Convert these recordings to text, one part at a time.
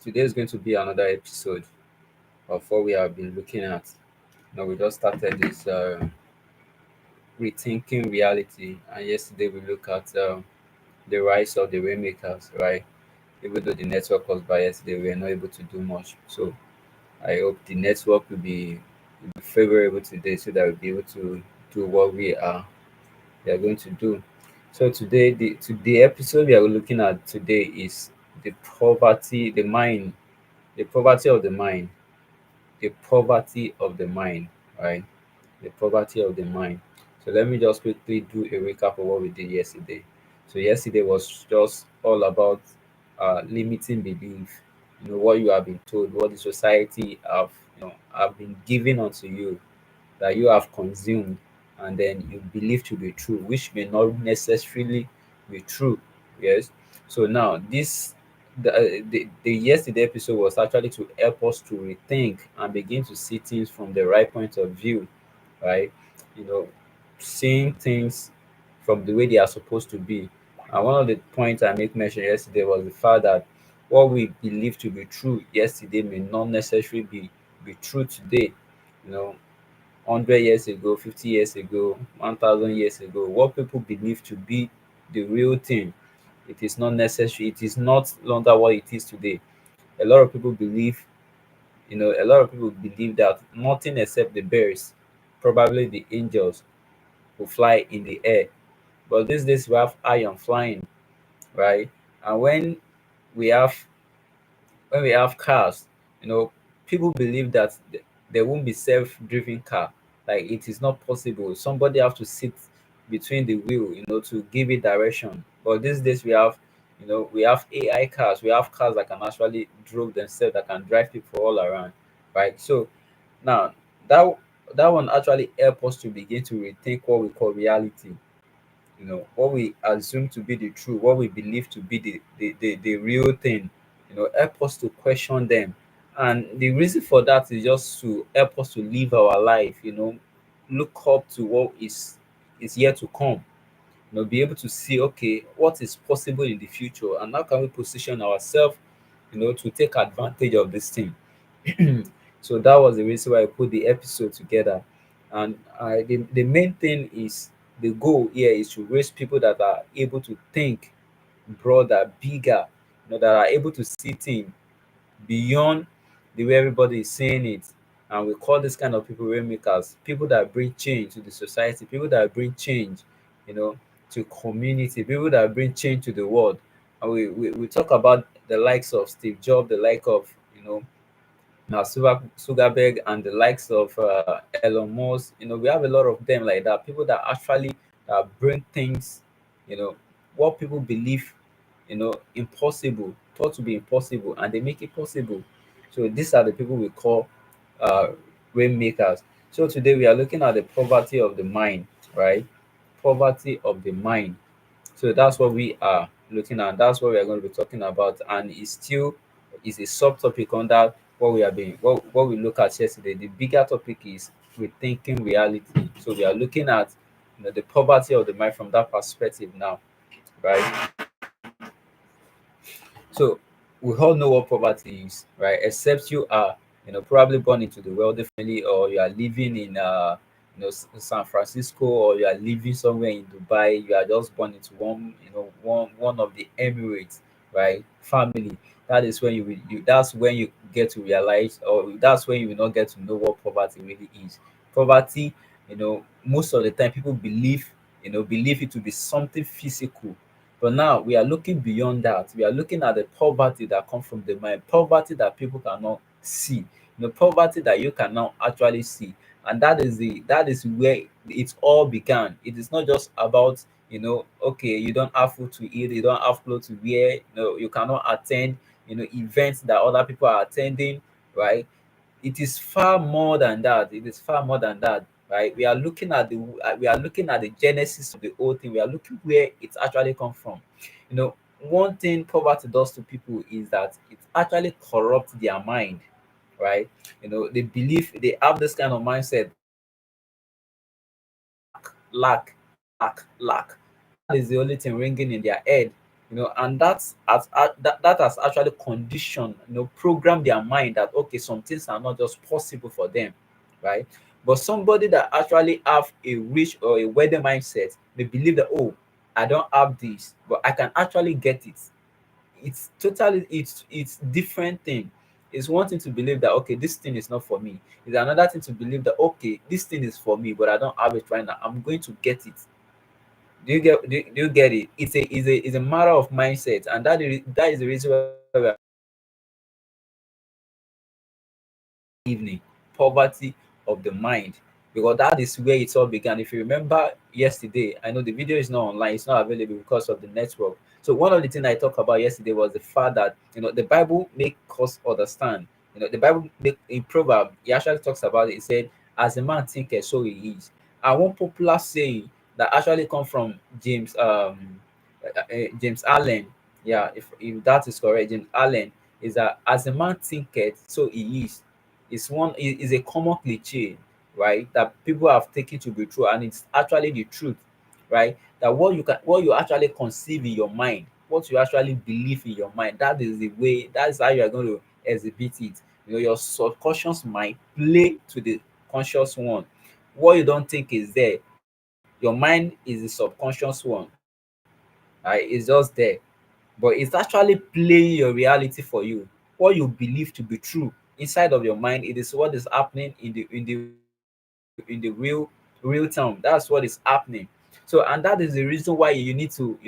today is going to be another episode of what we have been looking at. Now, we just started this rethinking reality, and yesterday we looked at the rise of the Rainmakers, right? Even though the network was by yesterday, we were not able to do much. So, I hope the network will be favorable today so that we'll be able to do what we are going to do. So today, the episode we are looking at today is the poverty, the mind, the poverty of the mind, the poverty of the mind, right? The poverty of the mind. So let me just quickly do a recap of what we did yesterday. So yesterday was just all about limiting belief. You know what you have been told, what the society have been given unto you, that you have consumed, and then you believe to be true, which may not necessarily be true. Yes. So now the yesterday episode was actually to help us to rethink and begin to see things from the right point of view, right? You know, seeing things from the way they are supposed to be. And one of the points I make mention yesterday was the fact that what we believe to be true yesterday may not necessarily be true today. You know, 100 years ago, 50 years ago, 1,000 years ago, what people believe to be the real thing, it is not necessary, it is not longer what it is today. A lot of people believe, a lot of people believe that nothing except the birds, probably the angels, will fly in the air. But these days we have iron flying, right? And we have when we have cars, you know, people believe that there won't be self-driven car. Like it is not possible. Somebody have to sit between the wheel, to give it direction. But these days we have AI cars. We have cars that can actually drive themselves, that can drive people all around, right? So now that that one actually help us to begin to rethink what we call reality. What we assume to be the truth, what we believe to be the real thing, help us to question them. And the reason for that is just to help us to live our life, look up to what is yet to come, be able to see, okay, what is possible in the future, and how can we position ourselves, to take advantage of this thing. So that was the reason why I put the episode together. And the main thing is, the goal here is to raise people that are able to think broader, bigger, that are able to see things beyond the way everybody is saying it. And we call this kind of people rainmakers, people that bring change to the society, people that bring change, you know, to community, people that bring change to the world. And we talk about the likes of Steve Jobs, the like of, Sugarberg, and the likes of Elon Musk. We have a lot of them like that. People that actually bring things, you know, what people believe, impossible, thought to be impossible, and they make it possible. So these are the people we call uh, rainmakers. So today we are looking at the poverty of the mind, right? Poverty of the mind. So that's what we are looking at. That's what we are going to be talking about, and it's still is a subtopic under what we look at yesterday. The bigger topic is rethinking reality. So we are looking at the poverty of the mind from that perspective now, right? So we all know what poverty is, right? Except you are, probably born into the wealthy family, or you are living in, San Francisco, or you are living somewhere in Dubai. You are just born into one of the Emirates, right? Family. That is when That's when you get to realize, or that's when you will not get to know what poverty really is. Poverty, most of the time people believe it to be something physical, but now we are looking beyond that. We are looking at the poverty that comes from the mind, poverty that people cannot see, poverty that you cannot actually see. And that is where it all began. It is not just about, okay, you don't have food to eat, you don't have clothes to wear, you cannot attend, events that other people are attending, right? It is far more than that. It is far more than that, right? We are looking at the genesis of the whole thing. We are looking where it actually comes from. One thing poverty does to people is that it actually corrupts their mind, right? They believe, they have this kind of mindset that lack, lack, lack, lack. That is the only thing ringing in their head. And that has actually conditioned, program their mind that okay, some things are not just possible for them, right? But somebody that actually have a rich or a weather mindset may believe that, oh, I don't have this, but I can actually get it. It's different thing. It's one thing to believe that okay, this thing is not for me. It's another thing to believe that okay, this thing is for me, but I don't have it right now. I'm going to get it. Do you get it? It's a matter of mindset, and that is the reason why we are evening, poverty of the mind, because that is where it all began. If you remember yesterday, I know the video is not online, it's not available because of the network. So one of the things I talked about yesterday was the fact that the Bible make us understand. The Bible make in Proverb, he actually talks about it. He said, "As a man thinketh, so he is." And one popular saying that actually come from James Allen. Yeah, if that is correct, James Allen, is that as a man thinketh, so he is. Is a common cliche, right? That people have taken to be true, and it's actually the truth, right? That what you actually conceive in your mind, what you actually believe in your mind, that's how you are going to exhibit it. Your subconscious mind play to the conscious one. What you don't think is there, your mind is the subconscious one, right? It's just there, but it's actually playing your reality for you. What you believe to be true inside of your mind, it is what is happening in the real time. That's what is happening. So, and that is the reason why you need to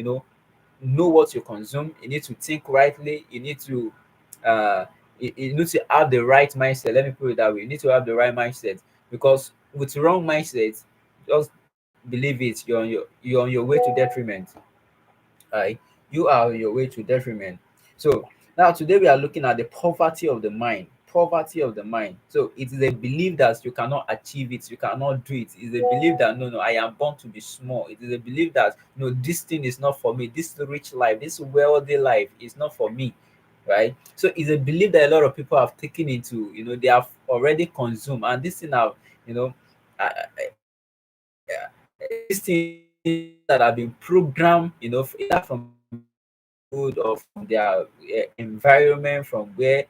know what you consume. You need to think rightly. Uh you need to have the right mindset. Let me put it that way. You need to have the right mindset, because with wrong mindset, just believe it, you're on your way to detriment. Right? You are on your way to detriment. So now today we are looking at the poverty of the mind. Poverty of the mind. So it is a belief that you cannot achieve it, you cannot do it. It's a belief that no, I am born to be small. It is a belief that no, this thing is not for me. This rich life, this wealthy life is not for me. Right? So it's a belief that a lot of people have taken into, they have already consumed, and this thing have, you know, these things that have been programmed, either from their childhood or from their environment, from where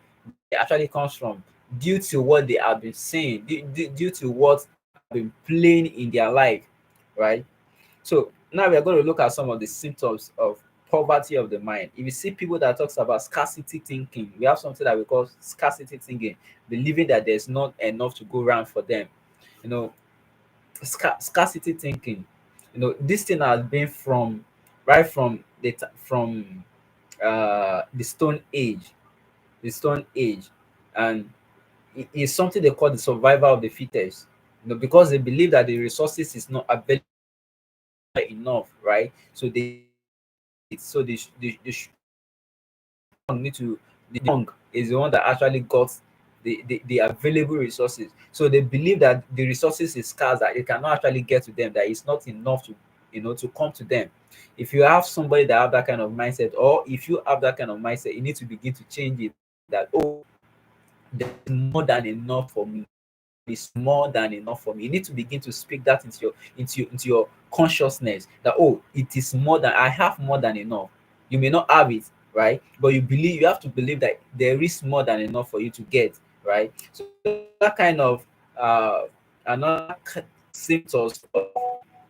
it actually comes from, due to what they have been saying, due to what have been playing in their life, right? So now we are going to look at some of the symptoms of poverty of the mind. If you see people that talks about scarcity thinking, we have something that we call scarcity thinking, believing that there's not enough to go around for them. You know, scarcity thinking. This thing has been from right from the stone age, and it is something they call the survival of the fittest. Because they believe that the resources is not available enough, right? So the strong need to the young is the one that actually got the available resources. So they believe that the resources is scarce, that it cannot actually get to them, that it's not enough to come to them. If you have somebody that have that kind of mindset, or if you have that kind of mindset, you need to begin to change it. That, oh, there's more than enough for me. Is more than enough for me. You need to begin to speak that into your consciousness, that oh, it is more than, I have more than enough. You may not have it, right? But you have to believe that there is more than enough for you to get, right? So that kind of symptoms of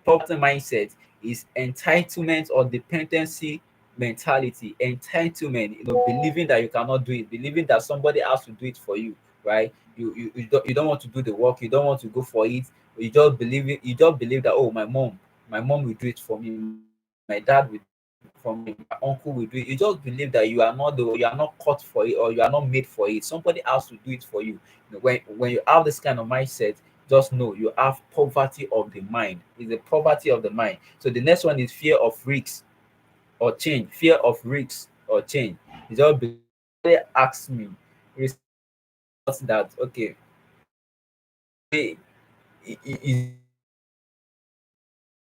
poverty mindset is entitlement or dependency mentality. Entitlement, believing that you cannot do it, believing that somebody has to do it for you, right? You don't want to do the work, you don't want to go for it. You just believe that, oh, my mom will do it for me, my dad will do it for me, my uncle will do it. You just believe that you are not cut for it, or you are not made for it. Somebody has to do it for you. When you have this kind of mindset, just know you have poverty of the mind. It's a poverty of the mind. So the next one is fear of risks or change. Fear of risks or change. It's all believe. They ask me that, okay, hey, is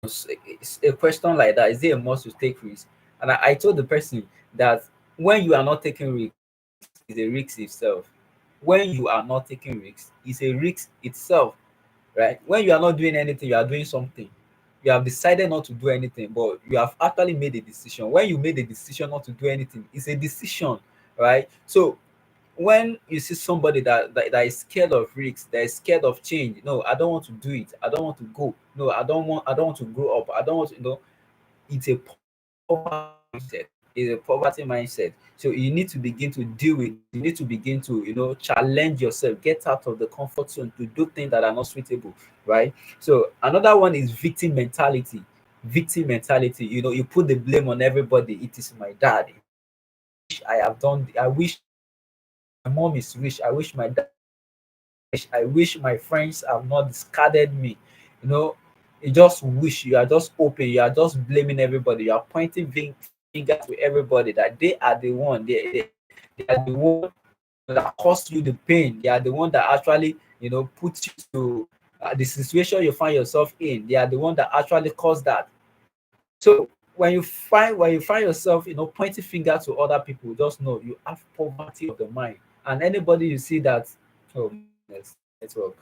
it's a question like that, is it a must to take risks? And I told the person that when you are not taking risks, is a risk itself. When you are not taking risks, it's a risk itself, right? When you are not doing anything, you are doing something. you have decided not to do anything, but you have actually made a decision. When you made a decision not to do anything, it's a decision, right? So when you see somebody that is scared of risks, that is scared of change, no, I don't want to do it, I don't want to go, no, I don't want to grow up, I don't want to, it's a poverty mindset. It's a poverty mindset. So you need to begin to deal with it. You need to begin to, challenge yourself, get out of the comfort zone to do things that are not suitable, right? So another one is victim mentality. Victim mentality, you put the blame on everybody. It is my dad. I wish my mom is rich. I wish my dad rich. I wish my friends have not discarded me. You know, you just wish, you are just open, you are just blaming everybody, you are pointing finger to everybody that they are the one, they are the one that caused you the pain. They are the one that actually, put you to the situation you find yourself in. They are the one that actually caused that. So when you find yourself, pointing finger to other people, just know you have poverty of the mind. And anybody you see that, oh my goodness, network.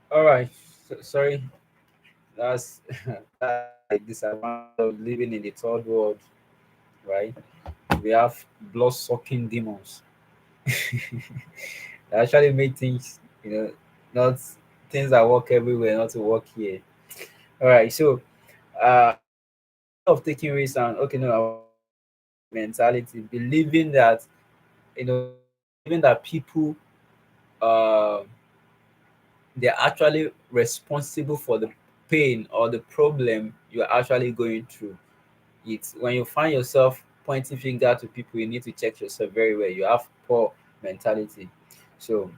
All right, sorry, that's that's a disadvantage of living in the third world, right? We have blood sucking demons. They actually make things, not things that work everywhere, not to work here. All right, so uh of taking risks and okay, no, mentality, believing that, believing that people, uh they're actually responsible for the pain or the problem you're actually going through. It's when you find yourself pointing finger to people, you need to check yourself very well. You have poor mentality. So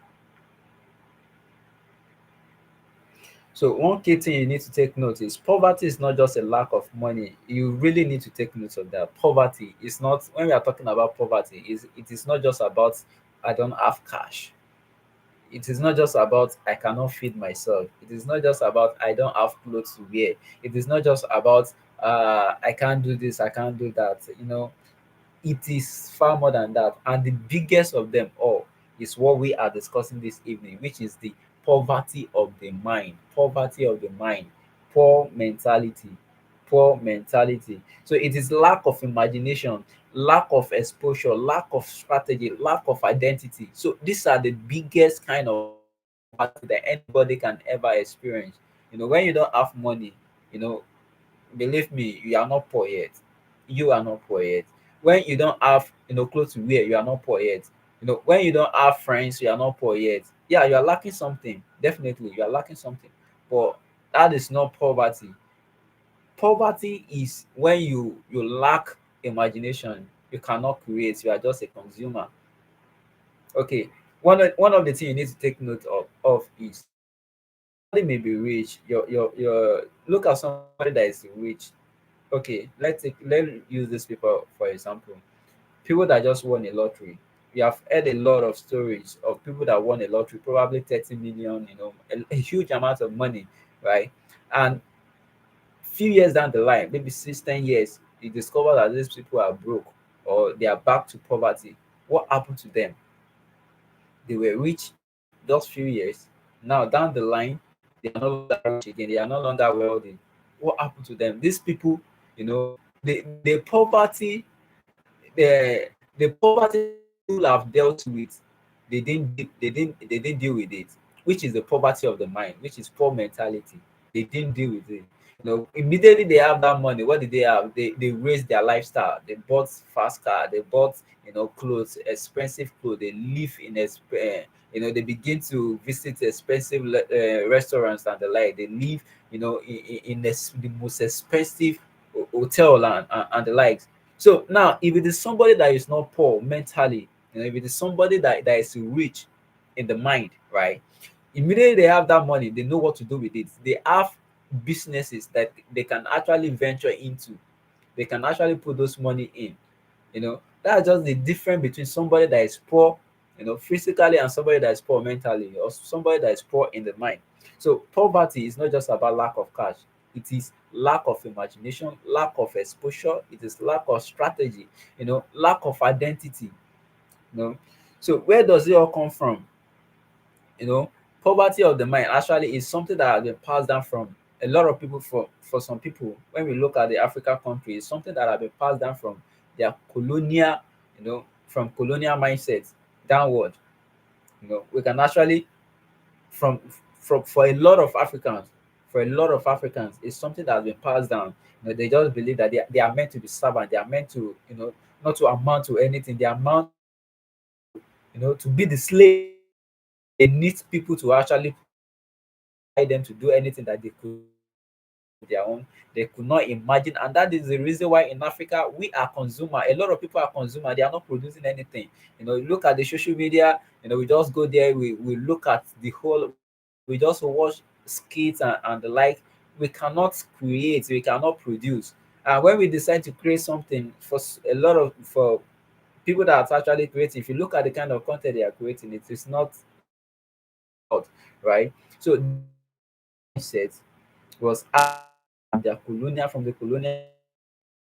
so one key thing you need to take note is poverty is not just a lack of money. You really need to take note of that. Poverty is not, when we are talking about poverty, it is not just about I don't have cash. It is not just about I cannot feed myself. It is not just about I don't have clothes to wear. It is not just about I can't do this, I can't do that. It is far more than that. And the biggest of them all is what we are discussing this evening, which is the poverty of the mind. Poverty of the mind, poor mentality, poor mentality. So it is lack of imagination, lack of exposure, lack of strategy, lack of identity. So these are the biggest kind of poverty that anybody can ever experience. When you don't have money, you know, believe me, you are not poor yet. You are not poor yet. When you don't have, clothes to wear, you are not poor yet. When you don't have friends, you are not poor yet. Yeah, you are lacking something. Definitely, you are lacking something. But that is not poverty. Poverty is when you lack imagination. You cannot create. You are just a consumer. Okay. One of the things you need to take note of is somebody may be rich. Your look at somebody that is rich. Okay, let's use this people for example. People that just won a lottery. We have heard a lot of stories of people that won a lottery, probably 30 million, a huge amount of money, right? And few years down the line, maybe 6, 10 years, you discover that these people are broke or they are back to poverty. What happened to them? They were rich those few years. Now down the line, they are no longer rich again. They are no longer wealthy. What happened to them? These people, the poverty, the poverty people have dealt with, they didn't deal with it, which is the poverty of the mind, which is poor mentality. They didn't deal with it. Immediately they have that money, what did they have? They raised their lifestyle. They bought fast car, they bought clothes, expensive clothes. They live in they begin to visit expensive restaurants and the like. They live the most expensive hotel and the likes. So now, if it is somebody that is not poor mentally, if it is somebody that is rich in the mind, right? Immediately they have that money, they know what to do with it. They have businesses that they can actually venture into. They can actually put those money in. That's just the difference between somebody that is poor, physically, and somebody that is poor mentally, or somebody that is poor in the mind. So poverty is not just about lack of cash. It is lack of imagination, lack of exposure. It is lack of strategy, lack of identity. you know so where does it all come from? Poverty of the mind actually is something that has been passed down from a lot of people. For some people, when we look at the African countries, it's something that has been passed down from their colonial, from colonial mindsets downward. We can actually, from for a lot of Africans, it's something that has been passed down. They just believe that they are meant to be servant. They are meant to, not to amount to anything. They are meant to be the slave. They need people to actually provide them to do anything that they could their own. They could not imagine, and that is the reason why in Africa we are consumer. A lot of people are consumer. They are not producing anything. You look at the social media. We just go there. We look at the whole. We just watch skits and the like. We cannot create. We cannot produce. And when we decide to create something a lot of for people that are actually creating, if you look at the kind of content they are creating, it is not out, right? So mindset was their colonial from the colonial,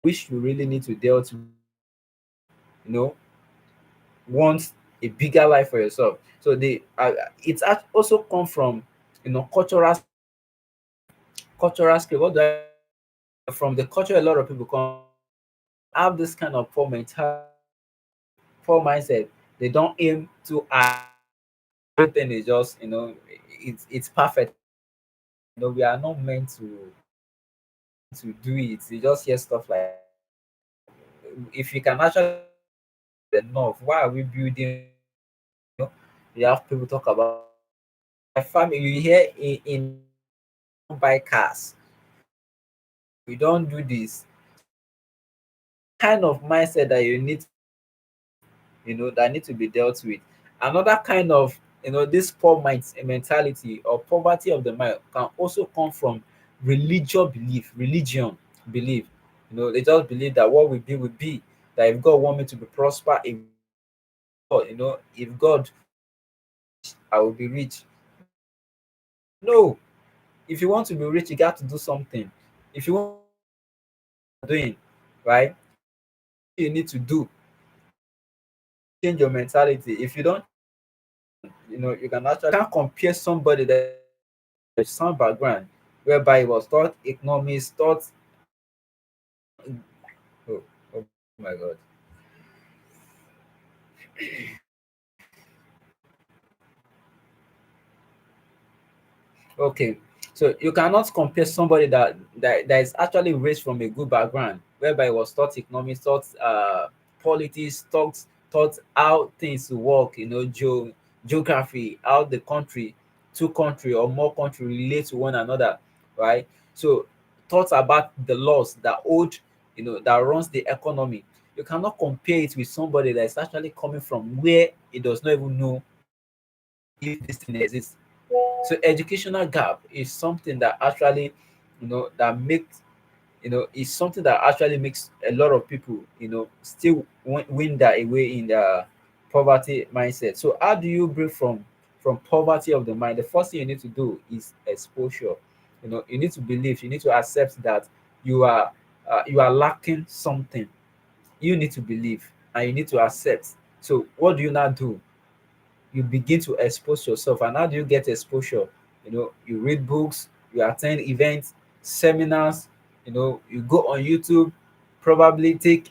which we really need to deal with. You know, want a bigger life for yourself. So it's also come from cultural skill. What do from the culture? A lot of people come have this kind of poor mentality, poor mindset. They don't aim to everything is just it's perfect. We are not meant to do it. You just hear stuff like, if you can actually enough, why are we building? know, you have people talk about my family. You hear in don't buy cars, we don't do this kind of mindset that you need, that need to be dealt with. Another kind of this poor mentality or poverty of the mind can also come from religion belief. They just believe that what will be, that if God want me to be prosper, if if God I will be rich. No, if you want to be rich, you got to do something. If you want to doing right, you need to do change your mentality. If you don't, you can actually can't compare somebody that has some background whereby he was taught economics, taught oh, oh my god. Okay, so you cannot compare somebody that is actually raised from a good background, whereby he was taught economics, taught politics, taught how things work, geography, how the country, two country or more country relate to one another, right? So taught about the laws that hold, that runs the economy. You cannot compare it with somebody that is actually coming from where he does not even know if this thing exists. So educational gap is something that actually, that makes, is something that actually makes a lot of people, still win that away in the poverty mindset. So how do you break from poverty of the mind? The first thing you need to do is exposure. You need to believe, you need to accept that you are lacking something. You need to believe and you need to accept. So what do you now do? You begin to expose yourself. And how do you get exposure? You read books, you attend events, seminars, you go on YouTube, probably take